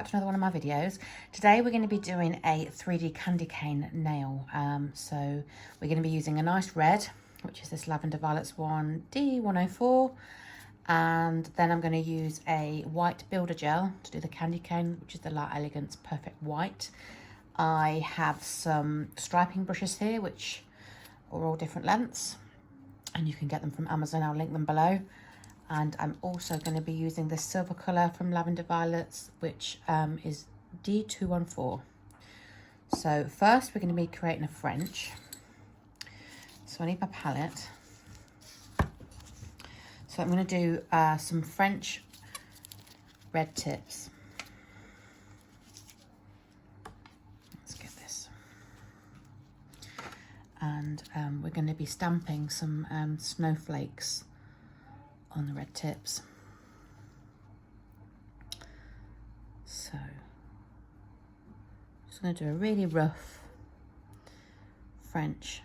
back to another one of my videos. Today we're going to be doing a 3D candy cane nail. So we're going to be using a nice red, which is this Lavender Violets one, D104. And then I'm going to use a white builder gel to do the candy cane, which is the Light Elegance Perfect White. I have some striping brushes here, which are all different lengths, and you can get them from Amazon. I'll link them below. And I'm also going to be using this silver colour from Lavender Violets, which is D214. So first we're going to be creating a French. So I need my palette. So I'm going to do some French red tips. Let's get this. And we're going to be stamping some snowflakes on the red tips. So just going to do a really rough French.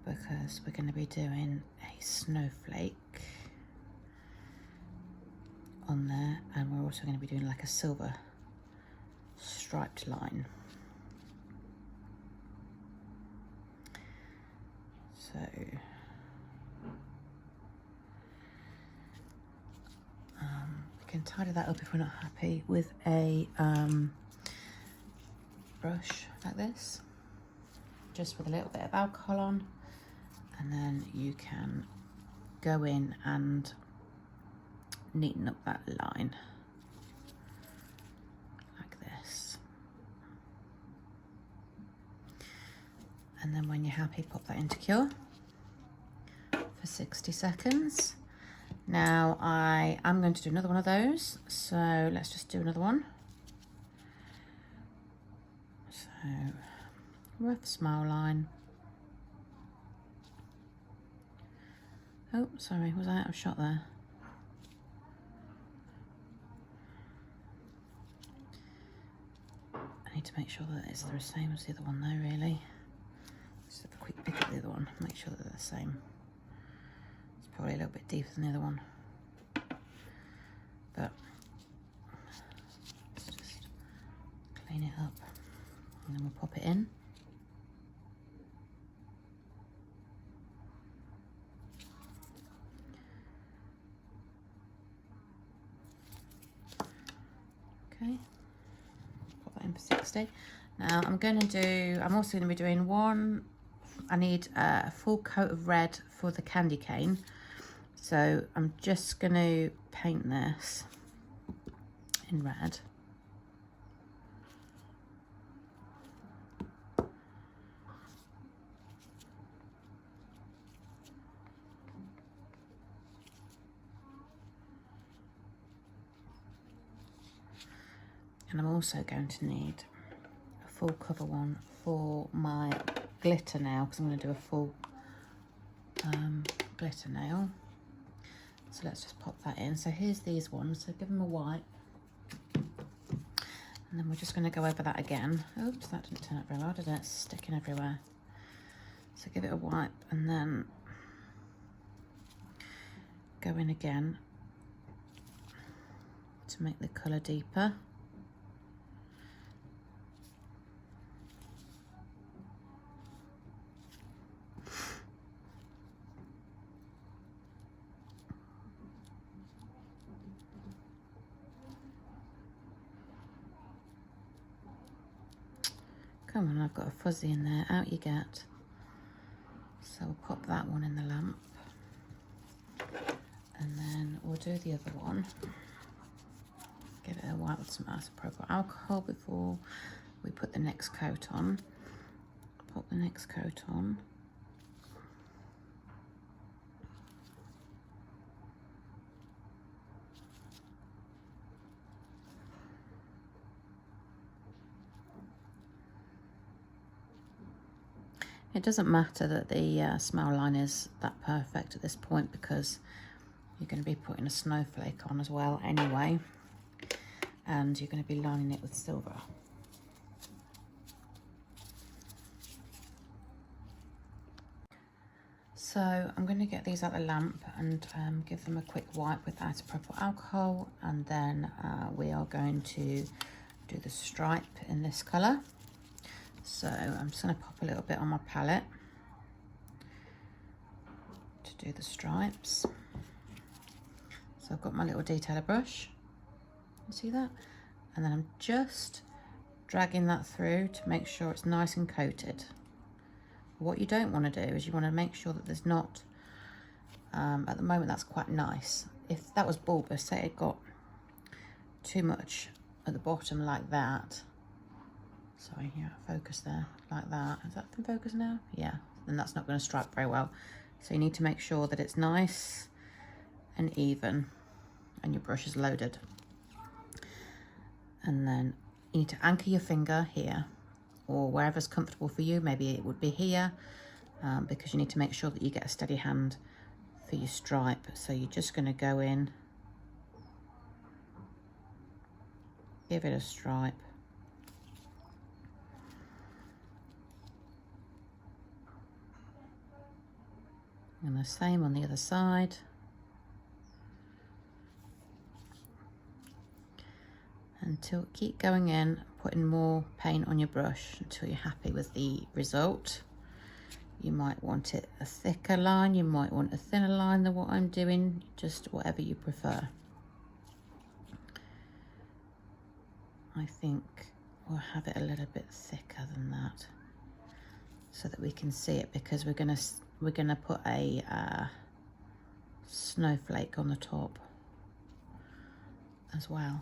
Because we're going to be doing a snowflake on there, and we're also going to be doing like a silver striped line. So we can tidy that up if we're not happy with a brush like this, just with a little bit of alcohol on, and then you can go in and neaten up that line. And then when you're happy, pop that into cure for 60 seconds. Now I am going to do another one of those. So let's just do another one. So rough smile line. Oh, sorry, was I out of shot there? I need to make sure that it's the same as the other one though, really. Just have a quick pick at the other one, make sure that they're the same. It's probably a little bit deeper than the other one, but let's just clean it up and then we'll pop it in. Okay, pop that in for 60. Now I'm also going to be doing one. I need a full coat of red for the candy cane. So I'm just going to paint this in red. And I'm also going to need a full cover one for my glitter nail, because I'm going to do a full glitter nail. So let's just pop that in. So here's these ones, so give them a wipe, and then we're just going to go over that again. Oops, that didn't turn out very well, did it? It's sticking everywhere. So give it a wipe and then go in again to make the colour deeper. Come on, I've got a fuzzy in there, out you get. So we'll pop that one in the lamp. And then we'll do the other one. Give it a wipe with some isopropyl alcohol before we put the next coat on. Pop the next coat on. It doesn't matter that the smile line is that perfect at this point, because you're going to be putting a snowflake on as well anyway, and you're going to be lining it with silver. So I'm going to get these out the lamp and give them a quick wipe with isopropyl alcohol, and then we are going to do the stripe in this colour. So I'm just going to pop a little bit on my palette to do the stripes. So I've got my little detailer brush, you see that? And then I'm just dragging that through to make sure it's nice and coated. What you don't want to do is you want to make sure that there's not, at the moment that's quite nice. If that was bulbous, say it got too much at the bottom like that. Sorry, yeah, focus there, like that. Is that in focus now? Yeah, then that's not going to stripe very well. So you need to make sure that it's nice and even and your brush is loaded. And then you need to anchor your finger here or wherever's comfortable for you. Maybe it would be here because you need to make sure that you get a steady hand for your stripe. So you're just going to go in, give it a stripe, and the same on the other side. Until, keep going in, putting more paint on your brush until you're happy with the result. You might want it a thicker line, you might want a thinner line than what I'm doing, just whatever you prefer. I think we'll have it a little bit thicker than that so that we can see it, because we're gonna put a snowflake on the top as well.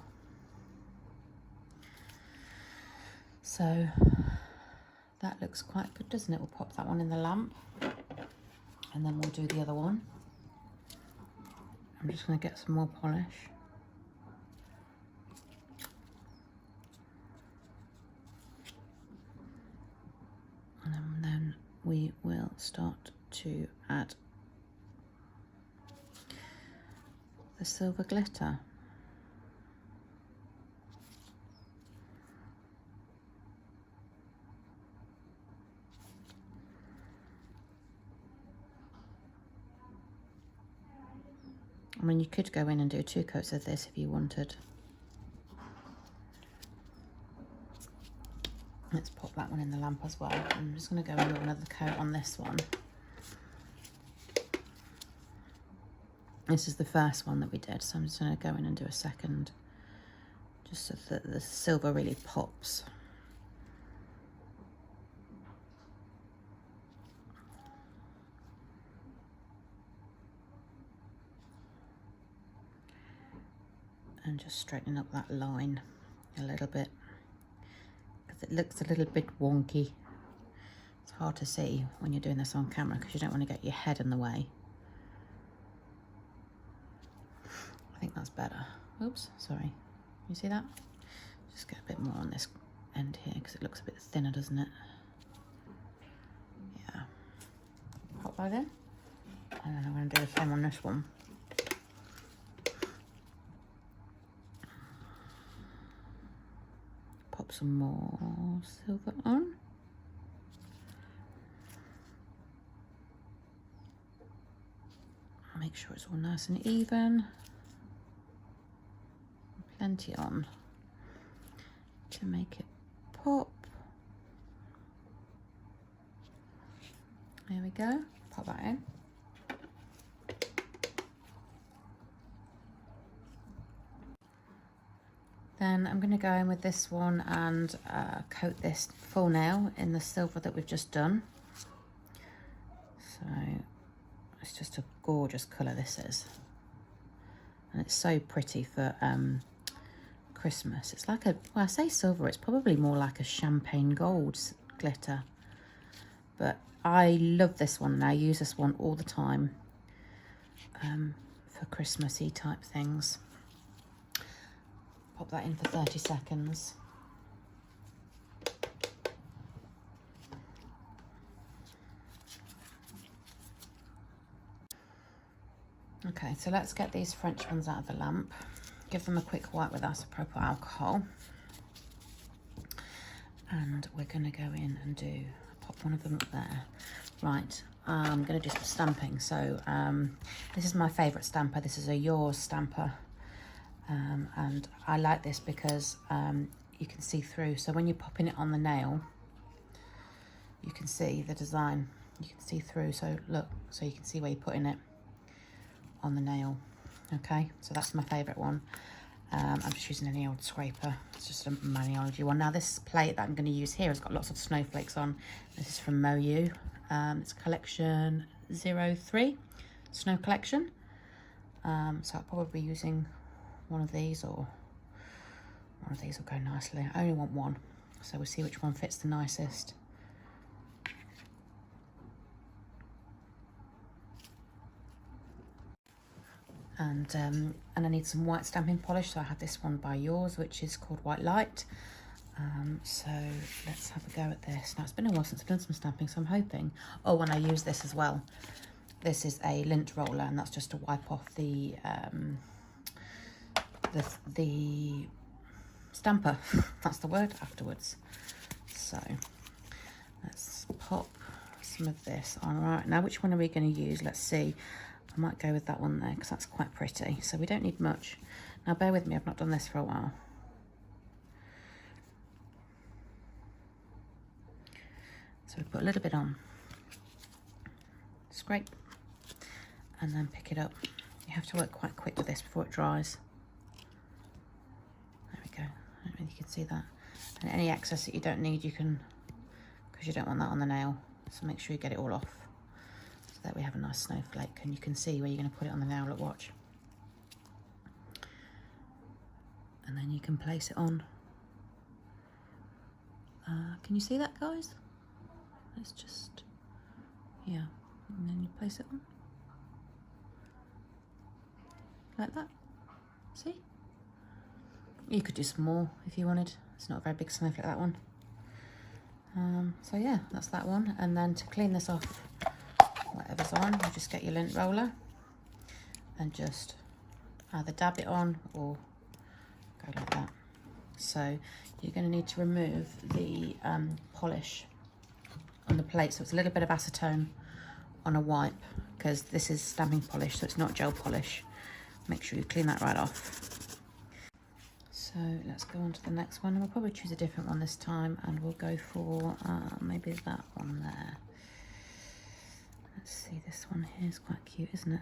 So that looks quite good, doesn't it? We'll pop that one in the lamp and then we'll do the other one. I'm just going to get some more polish. And then we will start to add the silver glitter. I mean, you could go in and do 2 coats of this if you wanted. Let's pop that one in the lamp as well. I'm just going to go and do another coat on this one. This is the first one that we did, so I'm just going to go in and do a second, just so that the silver really pops. And just straightening up that line a little bit, because it looks a little bit wonky. It's hard to see when you're doing this on camera because you don't want to get your head in the way. I think that's better. Oops, sorry. You see that? Just get a bit more on this end here because it looks a bit thinner, doesn't it? Yeah. Pop that in. And then I'm going to do the same on this one. Pop some more silver on. Make sure it's all nice and even. Plenty on to make it pop. There we go. Pop that in. Then I'm going to go in with this one and coat this full nail in the silver that we've just done. So it's just a gorgeous colour this is. And it's so pretty for Christmas. It's like a, well, I say silver, it's probably more like a champagne gold glitter. But I love this one and I use this one all the time for Christmassy type things. Pop that in for 30 seconds. Okay, so let's get these French ones out of the lamp. Give them a quick wipe with isopropyl alcohol. And we're going to go in and pop one of them up there. Right, I'm going to do some stamping. So this is my favourite stamper. This is a Yours stamper. And I like this because you can see through. So when you're popping it on the nail, you can see the design. You can see through. So look, so you can see where you're putting it on the nail. Okay, so that's my favourite one. I'm just using any old scraper. It's just a Maniology one. Now this plate that I'm going to use here has got lots of snowflakes on. This is from Moyu. It's collection 03, Snow Collection. So I'll probably be using one of these, or one of these will go nicely. I only want one, so we'll see which one fits the nicest. And I need some white stamping polish, so I have this one by Yours, which is called White Light. So let's have a go at this. Now it's been a while since I've done some stamping, so I'm hoping. Oh, and I use this as well. This is a lint roller, and that's just to wipe off the stamper. That's the word, afterwards. So let's pop some of this on. Right, now which one are we going to use? Let's see. I might go with that one there because that's quite pretty. So we don't need much. Now bear with me, I've not done this for a while. So we put a little bit on, scrape, and then pick it up. You have to work quite quick with this before it dries. There we go. I don't know if you can see that. And any excess that you don't need, you can, because you don't want that on the nail. So make sure you get it all off. So that we have a nice snowflake, and you can see where you're going to put it on the nail. Look, watch. And then you can place it on. Can you see that, guys? It's just, yeah, and then you place it on like that. See, you could do some more if you wanted. It's not a very big snowflake, that one. So yeah, that's that one. And then to clean this off, whatever's on, you just get your lint roller and just either dab it on or go like that. So you're going to need to remove the polish on the plate, so it's a little bit of acetone on a wipe, because this is stamping polish, so it's not gel polish. Make sure you clean that right off. So let's go on to the next one, and we'll probably choose a different one this time, and we'll go for maybe that one there. Let's see, this one here is quite cute, isn't it?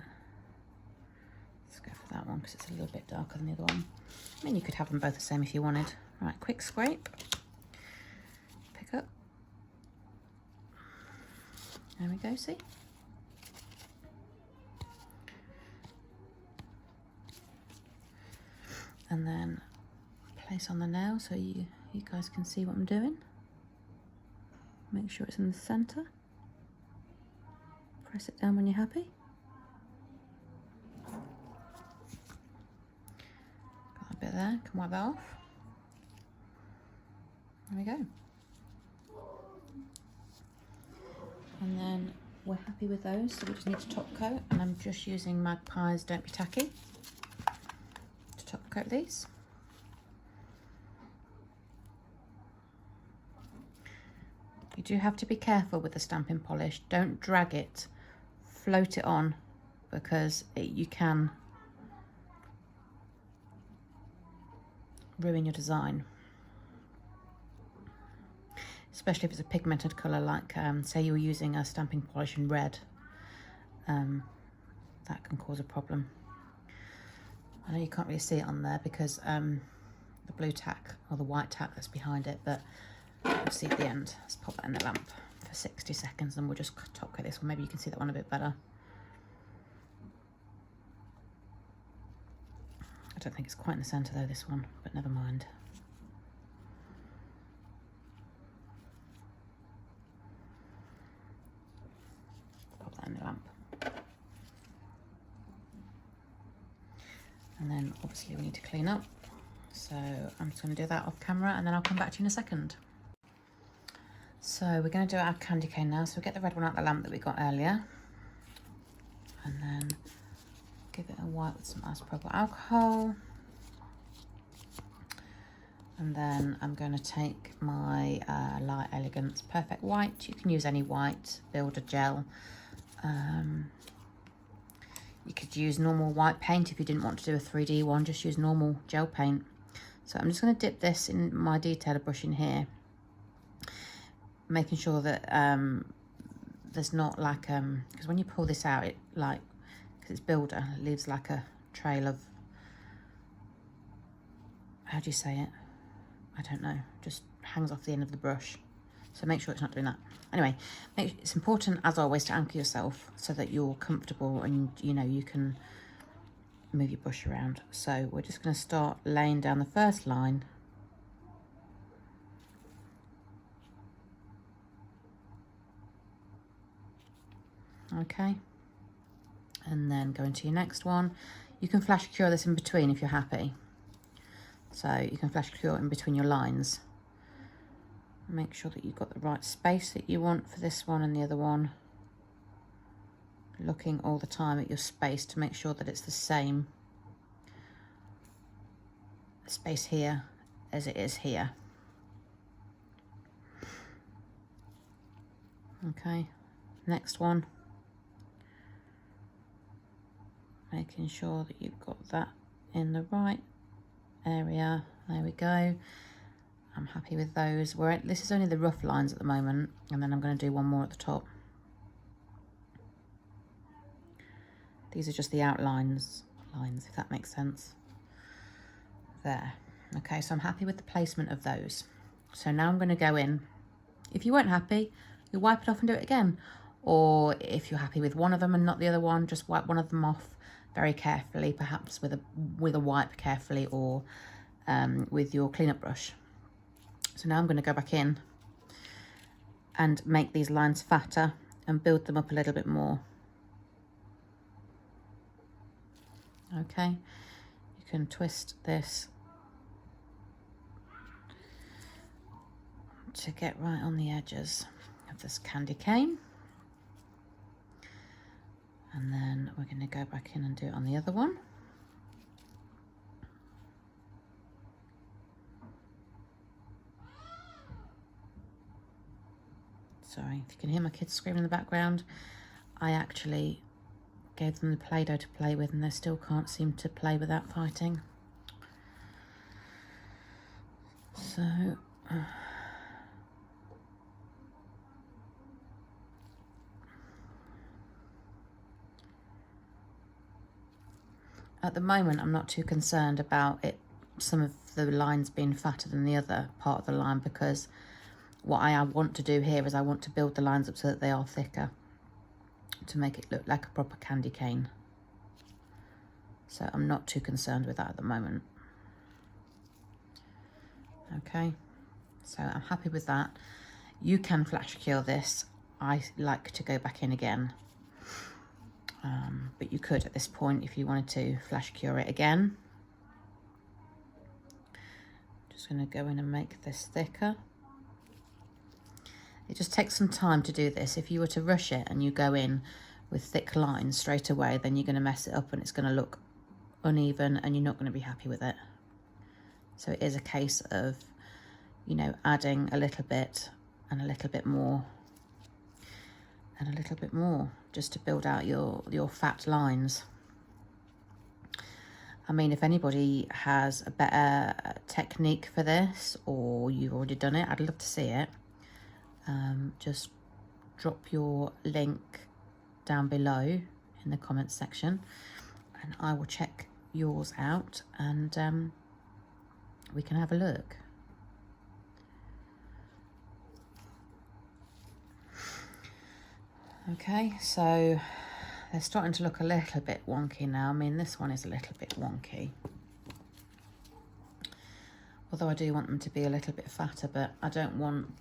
Let's go for that one because it's a little bit darker than the other one. I mean, you could have them both the same if you wanted. Right, quick scrape, pick up. There we go, see? And then place on the nail so you guys can see what I'm doing. Make sure it's in the centre. Press it down when you're happy. Got a bit there, can wipe that off. There we go. And then we're happy with those, so we just need to top coat, and I'm just using Magpie's Don't Be Tacky to top coat these. You do have to be careful with the stamping polish. Don't drag it, float it on, because you can ruin your design. Especially if it's a pigmented colour, like say you were using a stamping polish in red, that can cause a problem. I know you can't really see it on there because the blue tack or the white tack that's behind it, but you'll see at the end. Let's pop that in the lamp for 60 seconds and we'll just top coat this one. Maybe you can see that one a bit better. I don't think it's quite in the centre though, this one, but never mind. In the lamp. And then obviously we need to clean up, so I'm just going to do that off camera and then I'll come back to you in a second. So we're going to do our candy cane now, so we'll get the red one out the lamp that we got earlier and then give it a wipe with some isopropyl alcohol, and then I'm going to take my Light Elegance Perfect White. You can use any white, Builder Gel. You could use normal white paint if you didn't want to do a 3D one, just use normal gel paint. So I'm just going to dip this in my detailer brush in here, making sure that there's not like, because when you pull this out, it like, because it's builder, it leaves like a trail of, how do you say it? I don't know, just hangs off the end of the brush. So make sure it's not doing that. Anyway, it's important, as always, to anchor yourself so that you're comfortable and, you know, you can move your brush around. So we're just going to start laying down the first line. Okay. And then go into your next one. You can flash cure this in between if you're happy. So you can flash cure in between your lines. Make sure that you've got the right space that you want for this one and the other one. Looking all the time at your space to make sure that it's the same space here as it is here. Okay, next one. Making sure that you've got that in the right area. There we go. I'm happy with those. This is only the rough lines at the moment, and then I'm going to do one more at the top. These are just the outlines, if that makes sense. There. Okay, so I'm happy with the placement of those. So now I'm going to go in. If you weren't happy, you wipe it off and do it again. Or if you're happy with one of them and not the other one, just wipe one of them off very carefully, perhaps with a wipe carefully, or with your cleanup brush. So now I'm going to go back in and make these lines fatter and build them up a little bit more. Okay, you can twist this to get right on the edges of this candy cane. And then we're going to go back in and do it on the other one. Sorry, if you can hear my kids screaming in the background, I actually gave them the Play-Doh to play with and they still can't seem to play without fighting. So, at the moment, I'm not too concerned about some of the lines being fatter than the other part of the line, because what I want to do here is I want to build the lines up so that they are thicker to make it look like a proper candy cane. So I'm not too concerned with that at the moment. Okay, so I'm happy with that. You can flash cure this. I like to go back in again. But you could at this point, if you wanted to, flash cure it again. Just going to go in and make this thicker. It just takes some time to do this. If you were to rush it and you go in with thick lines straight away, then you're going to mess it up and it's going to look uneven and you're not going to be happy with it. So it is a case of, you know, adding a little bit and a little bit more and a little bit more, just to build out your fat lines. I mean, if anybody has a better technique for this, or you've already done it, I'd love to see it. Just drop your link down below in the comments section and I will check yours out and we can have a look. Okay, so they're starting to look a little bit wonky now. I mean, this one is a little bit wonky, although I do want them to be a little bit fatter, but I don't want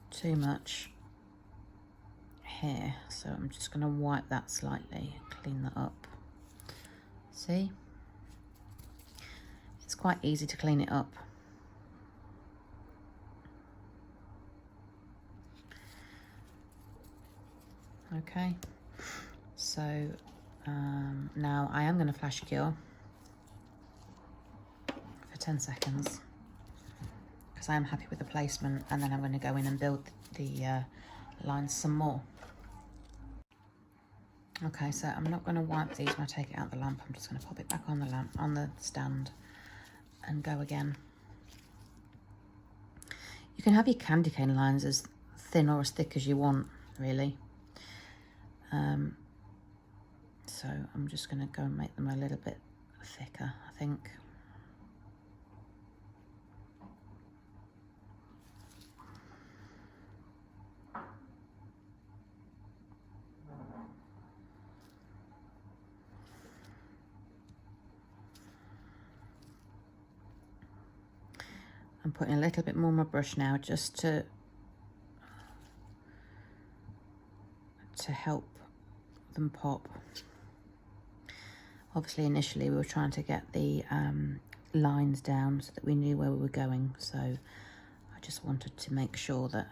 too much here, so I'm just going to wipe that slightly, clean that up. See, it's quite easy to clean it up. Okay, so now I am going to flash cure for 10 seconds because I am happy with the placement, and then I'm going to go in and build the lines some more. Okay, so I'm not going to wipe these when I take it out of the lamp. I'm just going to pop it back on the lamp, on the stand, and go again. You can have your candy cane lines as thin or as thick as you want, really. So I'm just going to go and make them a little bit thicker, I think. I'm putting a little bit more on my brush now just to help them pop. Obviously initially we were trying to get the lines down so that we knew where we were going, so I just wanted to make sure that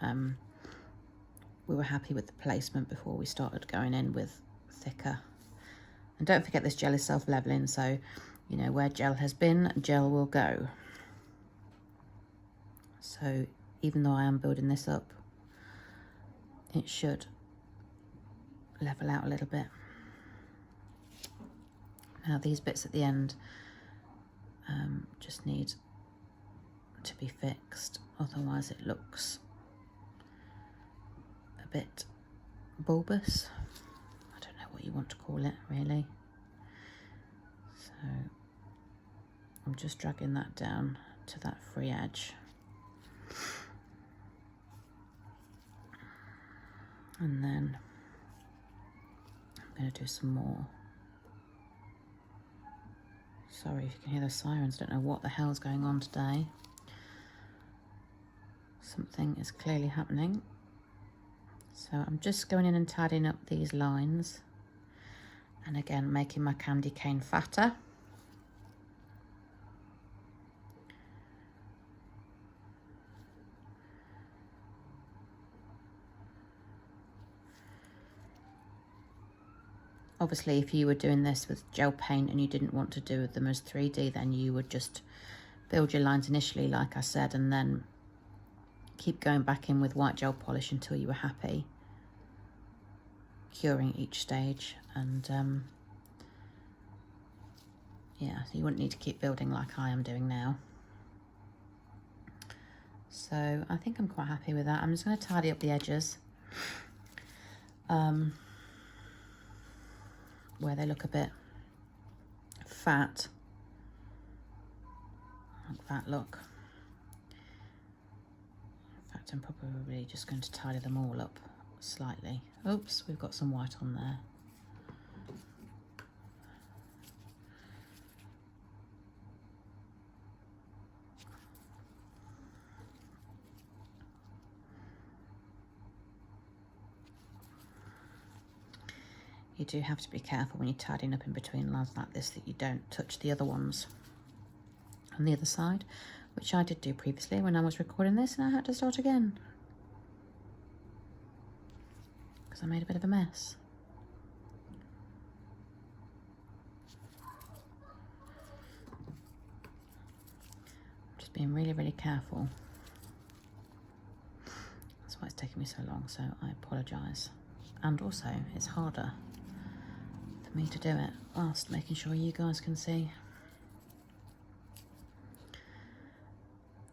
we were happy with the placement before we started going in with thicker. And don't forget this gel is self-leveling, so you know where gel has been, gel will go. So even though I am building this up, it should level out a little bit. Now these bits at the end just need to be fixed, otherwise it looks a bit bulbous. I don't know what you want to call it really. So I'm just dragging that down to that free edge. And then I'm going to do some more. Sorry if you can hear the sirens, I don't know what the hell's going on today. Something is clearly happening. So I'm just going in and tidying up these lines. And again, making my candy cane fatter. Obviously, if you were doing this with gel paint and you didn't want to do them as 3D, then you would just build your lines initially, like I said, and then keep going back in with white gel polish until you were happy, curing each stage. And yeah, so you wouldn't need to keep building like I am doing now. So I think I'm quite happy with that. I'm just going to tidy up the edges. Where they look a bit fat, like that look. In fact, I'm probably just going to tidy them all up slightly. Oops, we've got some white on there. You do have to be careful when you're tidying up in between lines like this that you don't touch the other ones on the other side, which I did do previously when I was recording this, and I had to start again because I made a bit of a mess. I'm just being really, really careful. That's why it's taking me so long, so I apologise. And also, it's harder for me to do it whilst making sure you guys can see.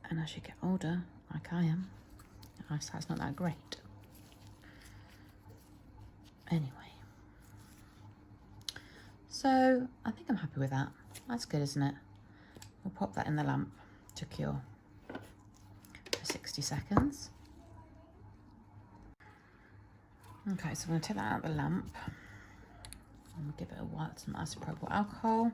And as you get older, like I am, your eyesight's not that great. Anyway, so I think I'm happy with that. That's good, isn't it? We'll pop that in the lamp to cure for 60 seconds. Okay, so I'm going to take that out of the lamp and give it a wipe with some isopropyl alcohol.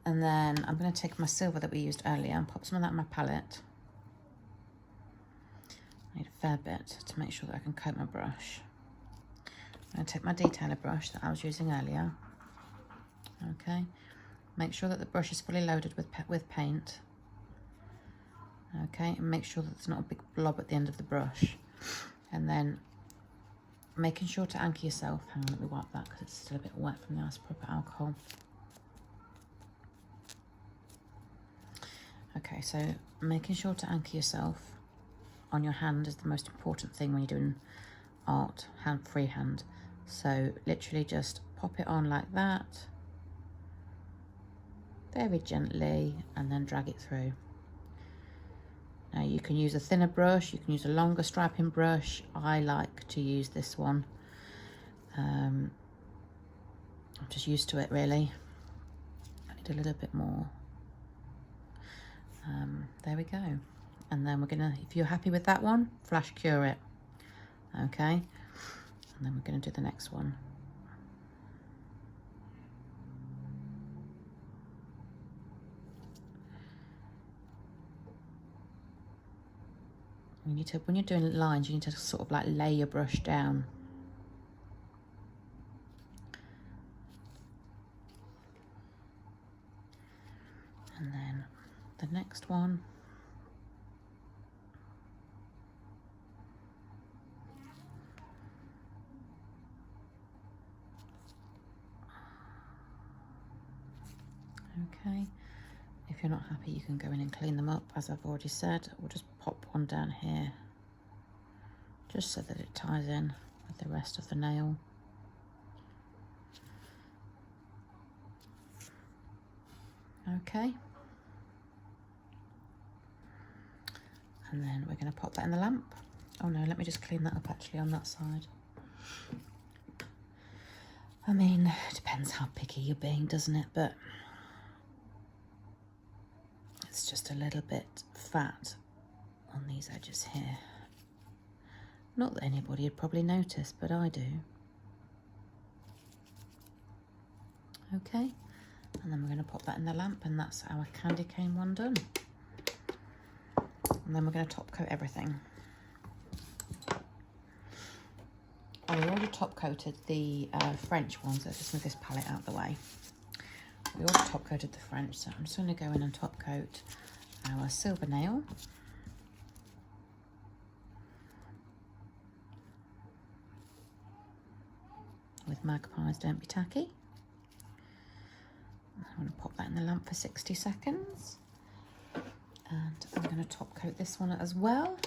And then I'm going to take my silver that we used earlier and pop some of that in my palette. I need a fair bit to make sure that I can coat my brush. I'm going to take my detailer brush that I was using earlier. Okay, make sure that the brush is fully loaded with paint. Okay, and make sure that there's not a big blob at the end of the brush. And then making sure to anchor yourself. Hang on, let me wipe that because it's still a bit wet from the isopropyl alcohol. Okay, so making sure to anchor yourself on your hand is the most important thing when you're doing art, freehand. So literally just pop it on like that, very gently, and then drag it through. Now you can use a thinner brush, you can use a longer striping brush. I like to use this one. I'm just used to it really. I need a little bit more. There we go. And then we're gonna, if you're happy with that one, flash cure it. Okay, and then we're gonna do the next one. You need to, when you're doing lines, you need to sort of like lay your brush down. And then the next one. Okay, if you're not happy, you can go in and clean them up, as I've already said. We'll just pop one down here, just so that it ties in with the rest of the nail. Okay. And then we're going to pop that in the lamp. Oh no, let me just clean that up actually on that side. I mean, it depends how picky you're being, doesn't it? But it's just a little bit fat on these edges here. Not that anybody would probably notice, but I do. Okay, and then we're going to pop that in the lamp, and that's our candy cane one done. And then we're going to top coat everything. I already top coated the French ones. Let's just move this palette out of the way. We already top coated the French, so I'm just going to go in and top coat our silver nail. With Magpies Don't Be Tacky. I'm going to pop that in the lamp for 60 seconds. And I'm going to top coat this one as well.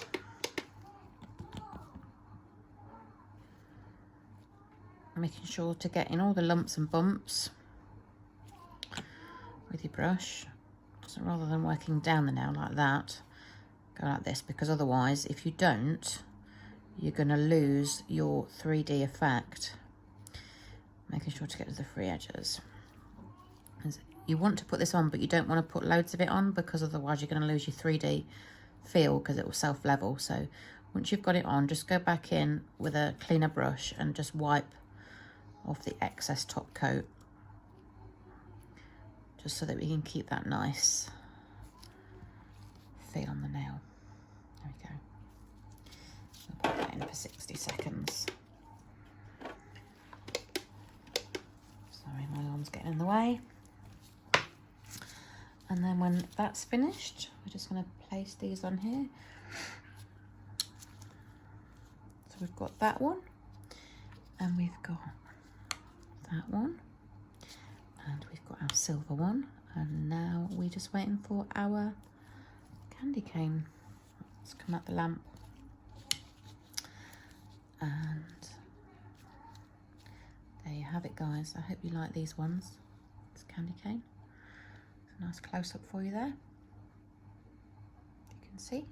Making sure to get in all the lumps and bumps with your brush. So rather than working down the nail like that, go like this, because otherwise, if you don't, you're going to lose your 3D effect. Making sure to get to the free edges. You want to put this on, but you don't want to put loads of it on, because otherwise you're going to lose your 3D feel, because it will self-level. So once you've got it on, just go back in with a cleaner brush and just wipe off the excess top coat, just so that we can keep that nice feel on the nail. There we go. I'll put that in for 60 seconds. Sorry, my arm's getting in the way. And then when that's finished, we're just going to place these on here. So we've got that one, and we've got that one, and we've got our silver one, and now we're just waiting for our candy cane. Let's come at the lamp, and there you have it, guys. I hope you like these ones. It's candy cane. It's a nice close-up for you there, you can see.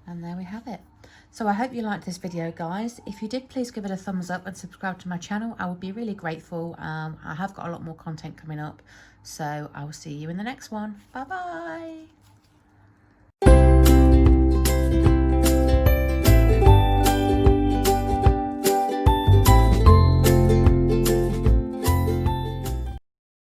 And there we have it. So I hope you liked this video, guys. If you did, please give it a thumbs up and subscribe to my channel. I would be really grateful. I have got a lot more content coming up, so I will see you in the next one. Bye bye.